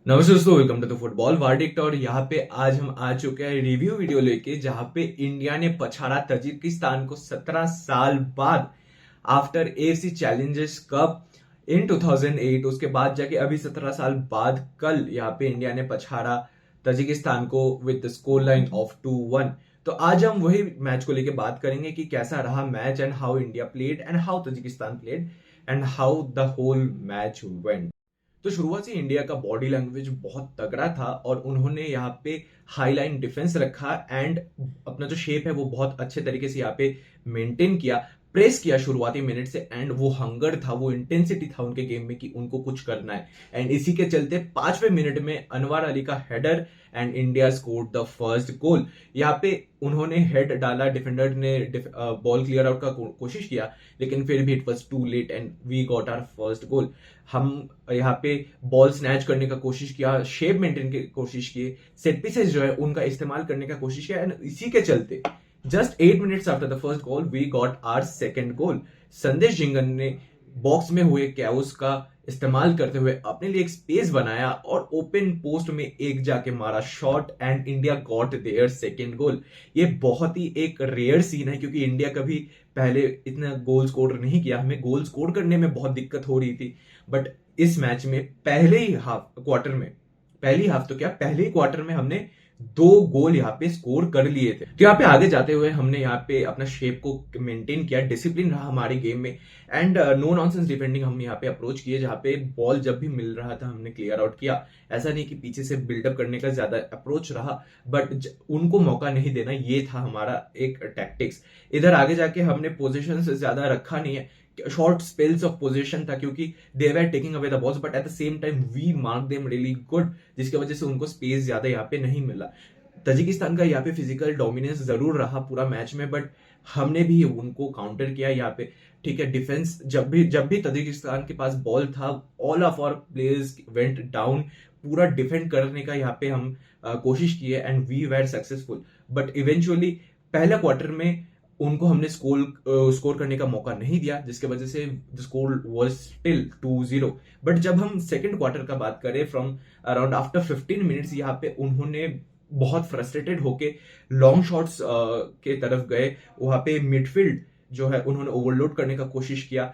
नमस्ते दोस्तों, welcome to the football verdict. और यहाँ पे आज हम आ चुके हैं रिव्यू वीडियो लेके, जहाँ पे इंडिया ने पछाड़ा तजिकिस्तान को 17 साल बाद आफ्टर एएफसी चैलेंजर्स कप इन 2008। उसके बाद जाके अभी 17 साल बाद कल यहाँ पे इंडिया ने पछाड़ा तजिकिस्तान को विद स्कोर लाइन ऑफ 2-1। तो आज हम वही मैच को लेके बात करेंगे कि कैसा रहा match and how India played and how Tajikistan played and how the whole match went. तो शुरुआत से इंडिया का बॉडी लैंग्वेज बहुत तगड़ा था और उन्होंने यहाँ पे हाई लाइन डिफेंस रखा एंड अपना जो शेप है वो बहुत अच्छे तरीके से यहाँ पे मेंटेन किया, प्रेस किया शुरुआती मिनट से। एंड वो हंगर था, वो इंटेंसिटी था उनके गेम में कि उनको कुछ करना है। एंड इसी के चलते 5वें मिनट में अनवर अली का header and India scored the first गोल। यहाँ पे उन्होंने हेड डाला, डिफेंडर ने बॉल क्लियर आउट का कोशिश किया, लेकिन फिर भी it was too late and we got our first goal. हम यहाँ पे बॉल स्नैच करने का कोशिश किया, शेप मेंटेन की कोशिश की, सेट पीसेस जो है उनका इस्तेमाल करने का कोशिश किया। एंड इसी के चलते just 8 minutes after the first goal we got our second goal. Sandesh Jhingan ने बॉक्स में हुए कैओस का इस्तेमाल करते हुए अपने लिए एक स्पेस बनाया और ओपन पोस्ट में एक जाके मारा shot and India got their second goal. ये बहुत ही एक रेयर सीन है क्योंकि इंडिया कभी पहले इतना गोल स्कोर नहीं किया। हमें गोल स्कोर करने में बहुत दिक्कत हो रही थी, बट इस मैच में पहले ही क्वार्टर में हमने 2 गोल यहाँ पे स्कोर कर लिए थे। तो यहाँ पे आगे जाते हुए हमने यहाँ पे अपना शेप को मेंटेन किया, डिसिप्लिन रहा हमारे गेम में एंड नो नॉनसेंस डिफेंडिंग हम यहाँ पे अप्रोच किए। जहाँ पे बॉल जब भी मिल रहा था हमने क्लियर आउट किया। ऐसा नहीं कि पीछे से बिल्डअप करने का ज्यादा अप्रोच रहा, बट उनको मौका नहीं देना, ये था हमारा एक टैक्टिक्स। इधर आगे जाके हमने पोजिशन से ज्यादा रखा नहीं है, शॉर्ट स्पेल्स ऑफ पोजीशन था क्योंकि they were taking away the balls, but at the same time we mark them really good, जिसकी वजह से उनको स्पेस ज्यादा यहाँ पे नहीं मिला। तजिकिस्तान का यहाँ पे फिजिकल डोमिनेंस जरूर रहा पूरा मैच में, बट हमने भी उनको काउंटर किया यहाँ पे। ठीक है, डिफेंस जब भी तजिकिस्तान के पास बॉल था, all of our players went down, पूरा डिफेंड करने का यहाँ पे हम कोशिश किए and we were successful. But eventually पहला क्वार्टर में उनको हमने स्कोर करने का मौका नहीं दिया, जिसके वजह से the score was still 2-0। But जब हम सेकंड क्वार्टर का बात करें, फ्रॉम अराउंड आफ्टर 15 मिनट्स यहाँ पे उन्होंने बहुत फ्रस्ट्रेटेड होके लॉन्ग शॉट्स के तरफ गए। वहां पे मिडफील्ड जो है उन्होंने ओवरलोड करने का कोशिश किया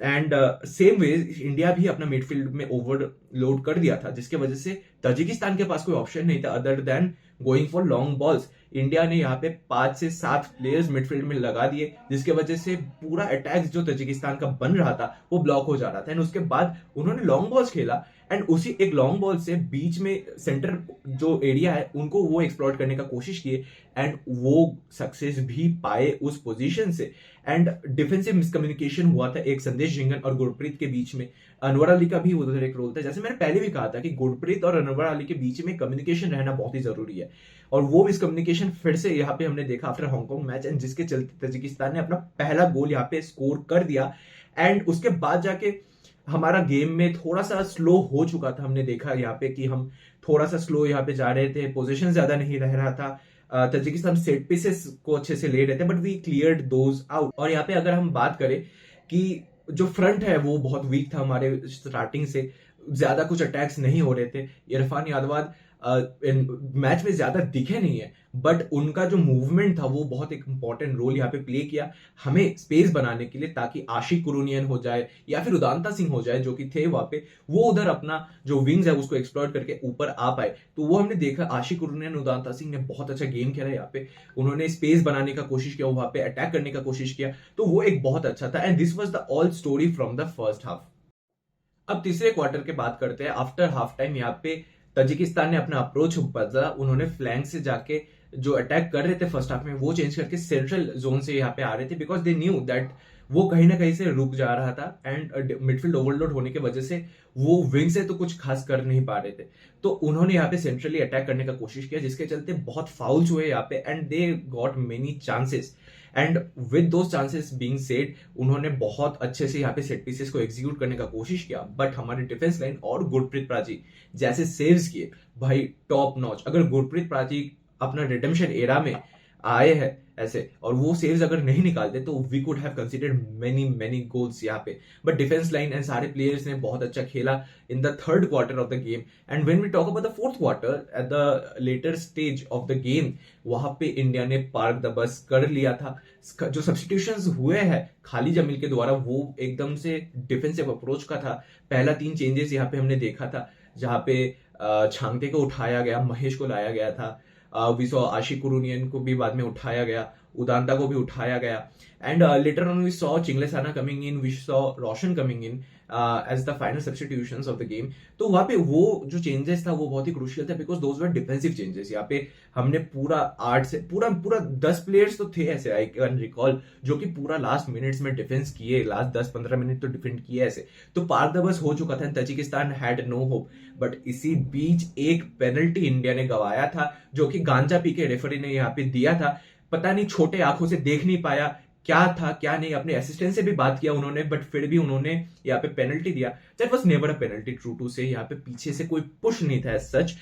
एंड सेम वे इंडिया भी अपना मिडफील्ड में ओवरलोड कर दिया था, जिसके वजह से तजिकिस्तान के पास कोई ऑप्शन नहीं था other than going for long balls. India ने यहाँ पे 5 से 7 प्लेयर्स मिडफील्ड में लगा दिए, जिसके वजह से पूरा अटैक जो तजिकिस्तान का बन रहा था वो ब्लॉक हो जा रहा था। एंड उसके बाद उन्होंने लॉन्ग बॉल्स खेला एंड उसी एक लॉन्ग बॉल से बीच में सेंटर जो एरिया है उनको वो एक्सप्लॉइट करने का कोशिश किए एंड वो सक्सेस भी पाए उस पोजीशन से। एंड डिफेंसिव मिसकम्युनिकेशन हुआ था एक संदेश झिंगन और गुरप्रीत के बीच में। अनवर अली का भी उधर एक रोल था। जैसे मैंने पहले भी कहा था कि गुरप्रीत और अनवर अली के बीच में कम्युनिकेशन रहना बहुत ही जरूरी है, और वो मिसकम्युनिकेशन फिर से यहाँ पे हमने देखा आफ्टर हांगकांग मैच, एंड जिसके चलते तजिकिस्तान ने अपना पहला गोल यहाँ पे स्कोर कर दिया। एंड उसके बाद जाके हमारा गेम में थोड़ा सा स्लो हो चुका था। हमने देखा यहाँ पे कि हम थोड़ा सा स्लो यहाँ पे जा रहे थे, पोजीशन ज्यादा नहीं रह रहा था, तजिकिस्तान सेट पीसेस को अच्छे से ले रहे थे, but we cleared those out. और यहाँ पे अगर हम बात करें कि जो फ्रंट है वो बहुत वीक था हमारे, स्टार्टिंग से ज्यादा कुछ अटैक्स नहीं हो रहे थे। इरफान यादवाद मैच में ज्यादा दिखे नहीं है, बट उनका जो मूवमेंट था वो बहुत एक इंपॉर्टेंट रोल यहाँ पे प्ले किया हमें स्पेस बनाने के लिए, ताकि आशिक कुरुनियन हो जाए या फिर उदांता सिंह हो जाए जो कि थे वहां पे, वो उधर अपना जो विंग्स है उसको एक्सप्लॉइट करके ऊपर आ पाए। तो वो हमने देखा, आशिक कुरुनियन, उदांता सिंह ने बहुत अच्छा गेम खेला यहाँ पे। उन्होंने स्पेस बनाने का कोशिश किया, वहां पे अटैक करने का कोशिश किया, तो वो एक बहुत अच्छा था। And this was the all story from the first half. अब तीसरे क्वार्टर की बात करते हैं। आफ्टर हाफ टाइम यहाँ पे तजिकिस्तान ने अपना अप्रोच बदला। उन्होंने फ्लैंक से जाके जो अटैक कर रहे थे फर्स्ट हाफ में वो चेंज करके सेंट्रल जोन से यहाँ पे आ रहे थे, बिकॉज दे न्यू दैट वो कहीं ना कहीं से रुक जा रहा था एंड मिडफील्ड ओवरलोड होने की वजह से वो विंग से तो कुछ खास कर नहीं पा रहे थे। तो उन्होंने यहाँ पे सेंट्रली अटैक करने का कोशिश किया, जिसके चलते बहुत फाउल्स हुए यहाँ पे and they got many chances. And with those chances being said, उन्होंने बहुत अच्छे से यहाँ पे सेट पीसेस को एग्जीक्यूट करने का कोशिश किया, बट हमारे डिफेंस लाइन और गुरप्रीत प्राची जैसे सेव्स किए भाई टॉप नॉच। अगर गुरप्रीत प्राची अपना रिडेम्पशन एरा में आए हैं ऐसे, और वो सेव्स अगर नहीं निकालते तो we could have considered many many goals यहाँ पे। बट डिफेंस लाइन एंड सारे प्लेयर्स ने बहुत अच्छा खेला in the third quarter of the game. And when we talk about the fourth quarter at the later stage of the game, वहां पे India ने पार्क द बस कर लिया था। जो सब्स्टिट्यूशंस हुए हैं खालिद जमील के द्वारा, वो एकदम से डिफेंसिव अप्रोच का था। पहला 3 चेंजेस यहाँ पे हमने देखा था, जहां पे छांगते को उठाया गया, महेश को लाया गया था, वी सॉ आशिक कुरुनियन को भी बाद में उठाया गया, उदांता को भी उठाया गया, and later on we saw Chinglensana coming in, we saw Roshan coming in as the final substitutions of the game. तो वहां पे वो जो चेंजेस था वो बहुत ही क्रूशियल था, because those were defensive changes. यहाँ पे हमने पूरा 8 से पूरा 10 प्लेयर्स तो थे ऐसे, आई कैन रिकॉल, जो कि पूरा लास्ट मिनट्स में डिफेंस किए, लास्ट 10-15 मिनट तो डिफेंड किए ऐसे। तो पार द बस हो चुका था, Tajikistan had no hope. But इसी बीच एक पेनल्टी इंडिया ने गवाया था, जो कि गांजा पी के रेफरी ने यहाँ पे दिया था। पता नहीं, छोटे आंखों से देख नहीं पाया क्या था क्या नहीं, अपने असिस्टेंट से भी बात किया उन्होंने, बट फिर भी उन्होंने यहाँ पे पेनल्टी दिया। That was never a penalty true to say. यहाँ पे पीछे से कोई पुश नहीं था सच,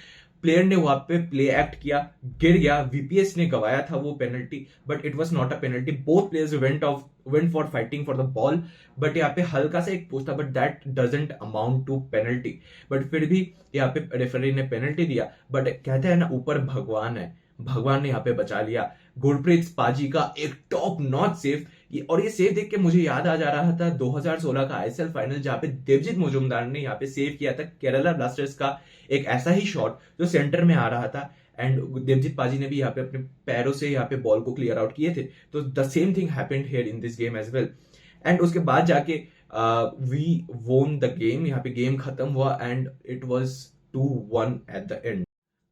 प्लेयर ने वहां पे प्ले एक्ट किया, गिर गया, वीपीएस ने गवाया था वो penalty, but it was not a penalty. Both players went for fighting for the ball, but यहाँ पे हल्का सा एक पुश था, but that doesn't amount to penalty. But फिर भी यहाँ पे रेफरी ने पेनल्टी दिया, बट कहते हैं ना, ऊपर भगवान है, भगवान ने यहाँ पे बचा लिया। गुरप्रीत पाजी का एक टॉप नॉच सेव, और ये सेव देख के मुझे याद आ जा रहा था 2016 का आईएसएल फाइनल, जहां पे देवजीत मुजुमदार ने यहाँ पे सेव किया था केरला ब्लास्टर्स का एक ऐसा ही शॉट जो सेंटर में आ रहा था, एंड देवजीत पाजी ने भी यहाँ पे अपने पैरों से यहाँ पे बॉल को क्लियर आउट किए थे। तो the same thing happened here in this game as well. And उसके बाद जाके वी वोन द गेम, यहाँ पे गेम खत्म हुआ and it was 2-1 at the end.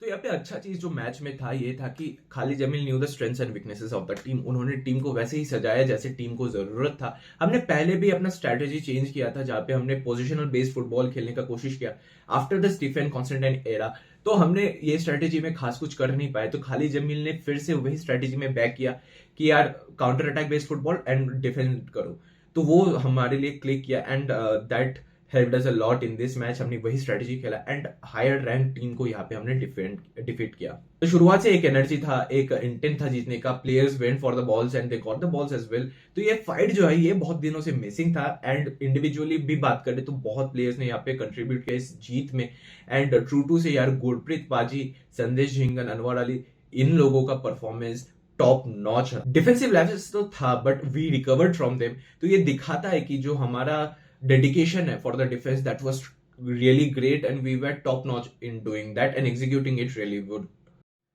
तो यहाँ पे अच्छा चीज जो मैच में था ये था कि Khalid Jamil knew the strengths and weaknesses of the team. उन्होंने टीम को वैसे ही सजाया जैसे टीम को जरूरत था। हमने पहले भी अपना स्ट्रैटेजी चेंज किया था, जहां पे हमने पोजिशनल बेस्ड फुटबॉल खेलने का कोशिश किया after the Stephen Constantine era. तो हमने ये स्ट्रैटेजी में खास कुछ कर नहीं पाए, तो खालिद जमील ने फिर से वही स्ट्रैटेजी में बैक किया कि यार counter attack based football and defend करो। तो वो हमारे लिए क्लिक किया, and that helped us a lot in this match. हमने वही स्ट्रेटेजी खेला एंड हायर रैंक टीम को यहाँ पे हमने डिफीट किया। तो शुरुआत से एक एनर्जी था, एक इंटेंट था जीतने का, players went for the balls and they got the balls as well. तो ये फाइट जो है ये बहुत दिनों से मिसिंग था, एंड इंडिविजुअली भी बात करें तो बहुत प्लेयर्स ने यहाँ पे कंट्रीब्यूट किया इस जीत में। एंड ट्रू टू से यार गुरप्रीत पाजी, संदेश झिंगन, अनवर अली, इन लोगों का परफॉर्मेंस टॉप नॉच है। डिफेंसिव लैप्सेस तो था but we recovered from them. तो ये दिखाता है कि जो हमारा डेडिकेशन है for the defence, that was really great and we were top notch in doing that and executing it really good.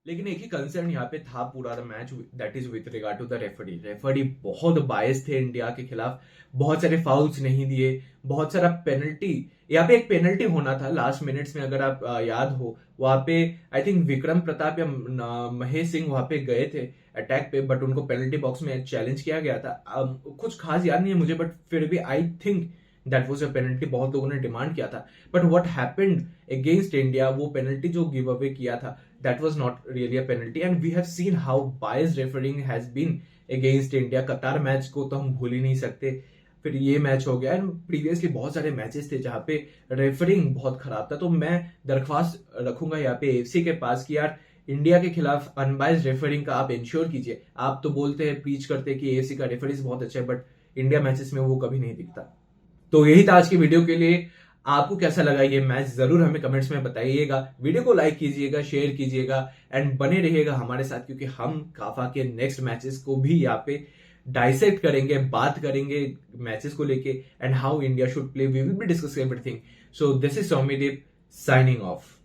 लेकिन एक ही कंसर्न यहाँ पे था पूरा the match, that is with regard to the referee. Referee बहुत bias थे India के खिलाफ, बहुत सारे फाउल्स नहीं दिए, बहुत सारा पेनल्टी। यहाँ पे एक पेनल्टी होना था लास्ट मिनट्स में, अगर आप याद हो, वहां पे आई थिंक विक्रम प्रताप या महेश सिंह वहां पे गए थे अटैक पे, बट उनको पेनल्टी बॉक्स में चैलेंज किया गया था। कुछ खास याद नहीं है मुझे, बट फिर भी I think that was a penalty, बहुत लोगों ने डिमांड किया था। But what happened against India, वो पेनल्टी जो गिव अवे किया था, that was not really a penalty, and we have seen how biased refereeing has been against India. Qatar match को तो हम भूल ही नहीं सकते, फिर ये मैच हो गया, एंड प्रीवियसली बहुत सारे मैचेस थे जहां पे रेफरिंग बहुत खराब था। तो मैं दरख्वास्त रखूंगा यहाँ पे एफसी के पास कि यार इंडिया के खिलाफ अनबाइज्ड रेफरिंग का आप इंश्योर कीजिए। आप तो बोलते हैं, प्रीच करते हैं कि एफसी का रेफरीज बहुत अच्छा है, बट इंडिया मैचेस में वो कभी नहीं दिखता। तो यही था आज की वीडियो के लिए। आपको कैसा लगा ये मैच जरूर हमें कमेंट्स में बताइएगा। वीडियो को लाइक कीजिएगा, शेयर कीजिएगा एंड बने रहिएगा हमारे साथ, क्योंकि हम काफा के नेक्स्ट मैचेस को भी यहाँ पे डाइसेक्ट करेंगे, बात करेंगे मैचेस को लेके and how India should play. We will be discussing everything. So this is Soumyadeep signing of.